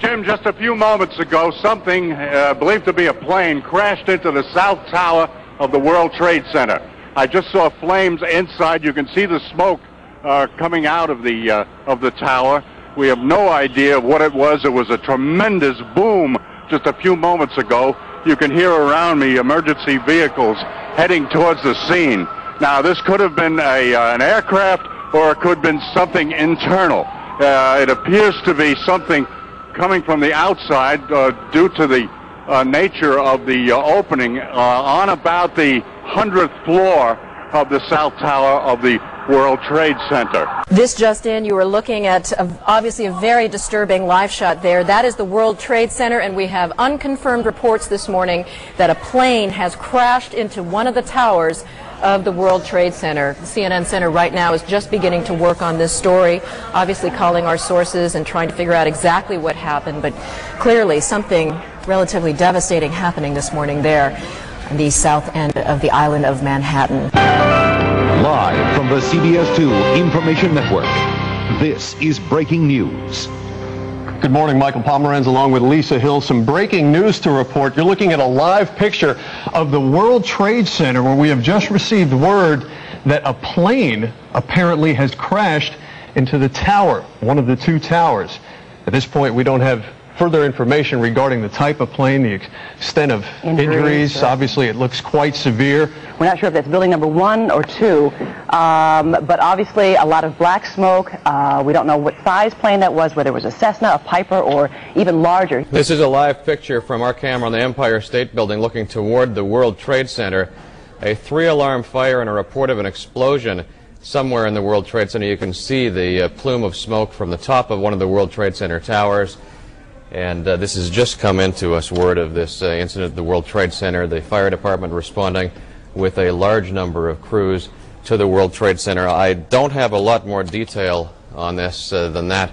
Jim, just a few moments ago, something believed to be a plane crashed into the south tower of the World Trade Center. I just saw flames inside. You can see the smoke coming out of the tower. We have no idea what it was. It was a tremendous boom just a few moments ago. You can hear around me emergency vehicles heading towards the scene. Now, this could have been an aircraft, or it could have been something internal. It appears to be something coming from the outside due to the nature of the opening on about the 100th floor of the south tower of the World Trade Center. This just in, you were looking at obviously a very disturbing live shot there. That is the World Trade Center, and we have unconfirmed reports this morning that a plane has crashed into one of the towers of the World Trade Center. The CNN Center right now is just beginning to work on this story, obviously calling our sources and trying to figure out exactly what happened, but clearly something relatively devastating happening this morning there on the south end of the island of Manhattan. Live from the CBS 2 Information Network, this is Breaking News. Good morning, Michael Pomeranz along with Lisa Hill. Some breaking news to report. You're looking at a live picture of the World Trade Center where we have just received word that a plane apparently has crashed into the tower, one of the two towers. At this point, we don't have further information regarding the type of plane, the extent of injuries. Obviously, it looks quite severe. We're not sure if that's building number 1 or 2, but obviously a lot of black smoke. We don't know what size plane that was, whether it was a Cessna, a Piper, or even larger. This is a live picture from our camera on the Empire State Building looking toward the World Trade Center. A 3-alarm fire and a report of an explosion somewhere in the World Trade Center. You can see the plume of smoke from the top of one of the World Trade Center towers. And this has just come into us, word of this incident at the World Trade Center. The fire department responding with a large number of crews to the World Trade Center. I don't have a lot more detail on this than that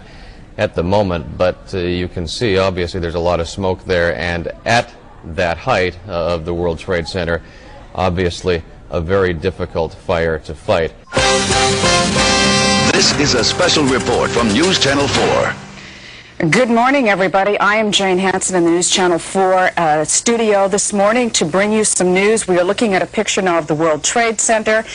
at the moment, but you can see obviously there's a lot of smoke there, and at that height of the World Trade Center, obviously a very difficult fire to fight. This is a special report from News Channel 4. Good morning, everybody. I am Jane Hansen in the News Channel 4 studio this morning to bring you some news. We are looking at a picture now of the World Trade Center,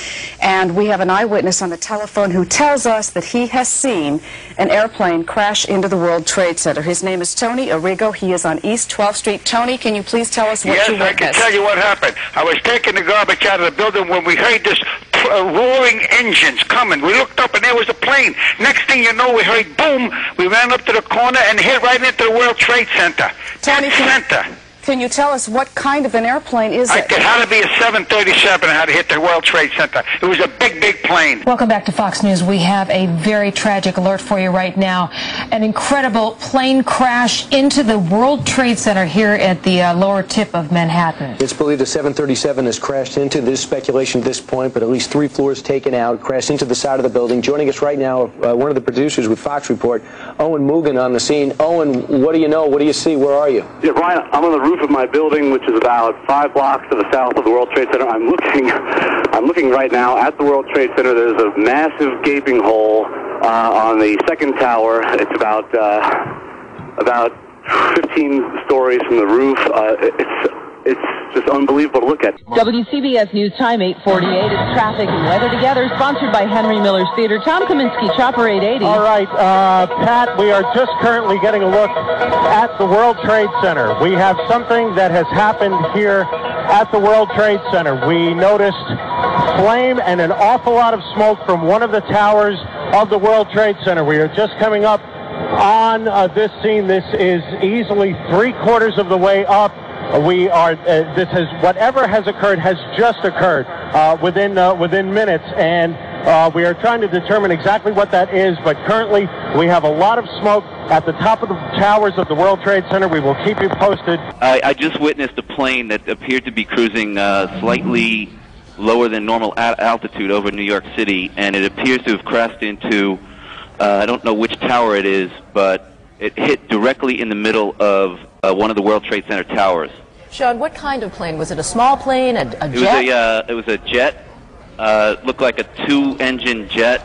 and we have an eyewitness on the telephone who tells us that he has seen an airplane crash into the World Trade Center. His name is Tony Arrigo. He is on East 12th Street. Tony, can you please tell us what you witnessed? Yes, I can tell you what happened. I was taking the garbage out of the building when we heard this roaring engines coming. We looked up and there was a plane. Next thing you know, we heard boom. We ran up to the corner and hit right into the World Trade Center. Tony, can you tell us what kind of an airplane is it? It had to be a 737 and had to hit the World Trade Center. It was a big, big plane. Welcome back to Fox News. We have a very tragic alert for you right now. An incredible plane crash into the World Trade Center here at the lower tip of Manhattan. It's believed a 737 has crashed into. There's speculation at this point, but at least 3 floors taken out, crashed into the side of the building. Joining us right now, one of the producers with Fox Report, Owen Mugen on the scene. Owen, what do you know? What do you see? Where are you? Yeah, Brian, I'm on the roof of my building, which is about 5 blocks to the south of the World Trade Center. I'm looking right now at the World Trade Center. There's a massive gaping hole on the second tower. It's about 15 stories from the roof. It's just unbelievable to look at. WCBS News Time 8:48. It's traffic and weather together, sponsored by Henry Miller's Theater. Tom Kaminsky, Chopper 880. All right, Pat, we are just currently getting a look at the World Trade Center. We have something that has happened here at the World Trade Center. We noticed flame and an awful lot of smoke from one of the towers of the World Trade Center. We are just coming up on this scene. This is easily 3/4 of the way up. Whatever has occurred has just occurred within minutes, and we are trying to determine exactly what that is, but currently we have a lot of smoke at the top of the towers of the World Trade Center. We will keep you posted. I just witnessed a plane that appeared to be cruising slightly lower than normal altitude over New York City, and it appears to have crashed into, I don't know which tower it is, but it hit directly in the middle of one of the World Trade Center towers. Sean, what kind of plane? Was it a small plane, a jet? It was a jet. Looked like a 2-engine jet,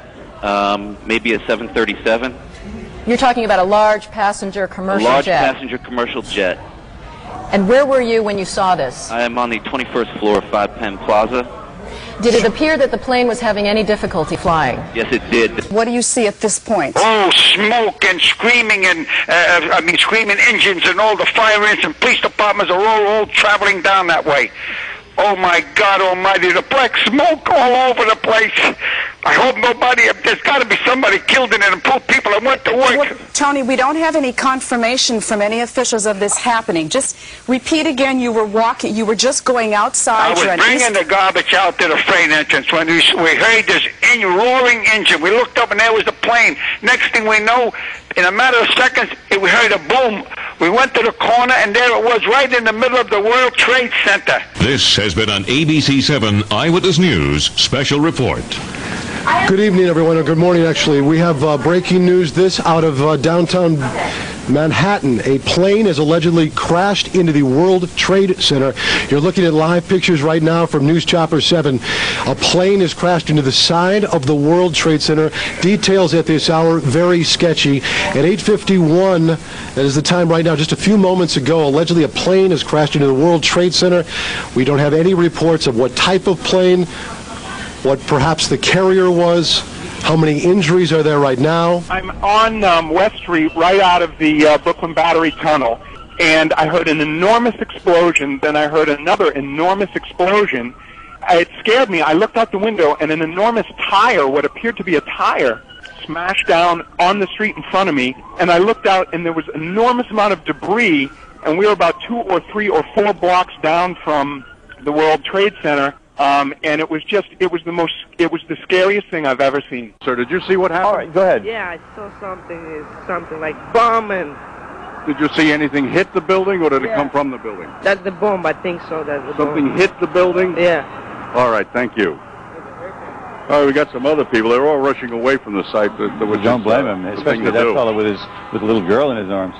maybe a 737. You're talking about a large passenger commercial jet. Large passenger commercial jet. And where were you when you saw this? I am on the 21st floor of 5 Penn Plaza. Did it appear that the plane was having any difficulty flying? Yes, it did. What do you see at this point? Oh, smoke and screaming and, screaming engines, and all the fire engines and police departments are all traveling down that way. Oh, my God almighty, the black smoke all over the place. I hope there's got to be somebody killed in it and poor people that went to work. Well, Tony, we don't have any confirmation from any officials of this happening. Just repeat again, you were just going outside. I was bringing the garbage out to the freight entrance when we heard this roaring engine. We looked up and there was the plane. Next thing we know, in a matter of seconds, we heard a boom. We went to the corner and there it was right in the middle of the World Trade Center. This has been an ABC7 Eyewitness News special report. Good evening, everyone, or good morning, actually. We have breaking news, this out of downtown Manhattan. A plane has allegedly crashed into the World Trade Center. You're looking at live pictures right now from News Chopper 7. A plane has crashed into the side of the World Trade Center. Details at this hour, very sketchy. At 8:51, that is the time right now, just a few moments ago, allegedly a plane has crashed into the World Trade Center. We don't have any reports of what type of plane, what perhaps the carrier was. How many injuries are there right now? I'm on West Street, right out of the Brooklyn Battery Tunnel, and I heard an enormous explosion. Then I heard another enormous explosion. It scared me. I looked out the window, and an enormous tire, what appeared to be a tire, smashed down on the street in front of me. And I looked out, and there was an enormous amount of debris, and we were about 2 or 3 or 4 blocks down from the World Trade Center. And it was the scariest thing I've ever seen. Sir, did you see what happened? All right, go ahead. Yeah, I saw something like bomb, and Did you see anything hit the building, or did it come from the building? That's the bomb, I think so. That's the Something bomb. hit the building? Yeah. All right, thank you. All right, we got some other people. They're all rushing away from the site. Don't blame him, especially that fellow with a little girl in his arms.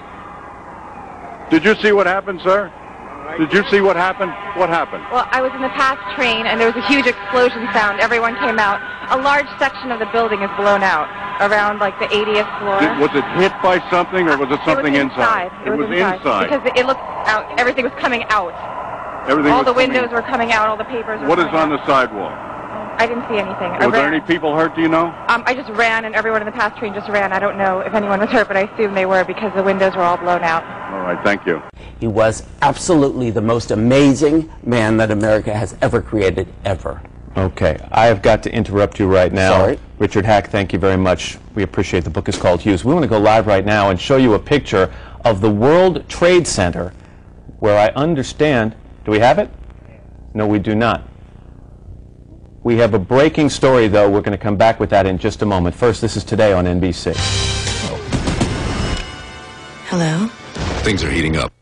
Did you see what happened, sir? Did you see what happened? What happened? Well, I was in the past train, and there was a huge explosion sound. Everyone came out. A large section of the building is blown out, around like the 80th floor. Was it hit by something, or was it something inside? It was inside. Because it looked out. Everything was coming out. All the windows were coming out. All the papers were What is coming on the sidewalk? I didn't see anything. Was there any people hurt, do you know? I just ran, and everyone in the past train just ran. I don't know if anyone was hurt, but I assume they were because the windows were all blown out. All right, thank you. He was absolutely the most amazing man that America has ever created, ever. Okay, I have got to interrupt you right now. Sorry. Richard Hack, thank you very much. We appreciate the book is called Hughes. We want to go live right now and show you a picture of the World Trade Center, where I understand, do we have it? No, we do not. We have a breaking story, though. We're going to come back with that in just a moment. First, this is Today on NBC. Hello? Things are heating up.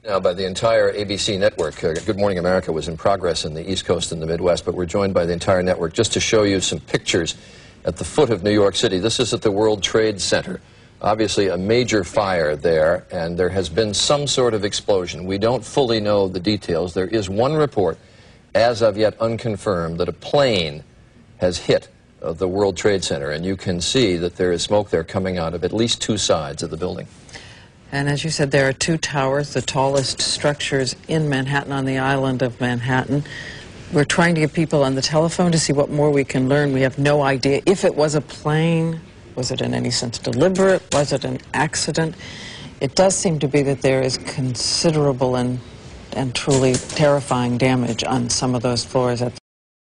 Now, by the entire ABC network. Good Morning America was in progress in the East Coast and the Midwest, but we're joined by the entire network just to show you some pictures at the foot of New York City. This is at the World Trade Center. Obviously, a major fire there, and there has been some sort of explosion. We don't fully know the details. There is one report, as of yet unconfirmed, that a plane has hit the World Trade Center, and you can see that there is smoke there coming out of at least 2 sides of the building. And as you said, there are 2 towers, the tallest structures in Manhattan, on the island of Manhattan. We're trying to get people on the telephone to see what more we can learn. We have no idea if it was a plane. Was it in any sense deliberate? Was it an accident? It does seem to be that there is considerable and truly terrifying damage on some of those floors at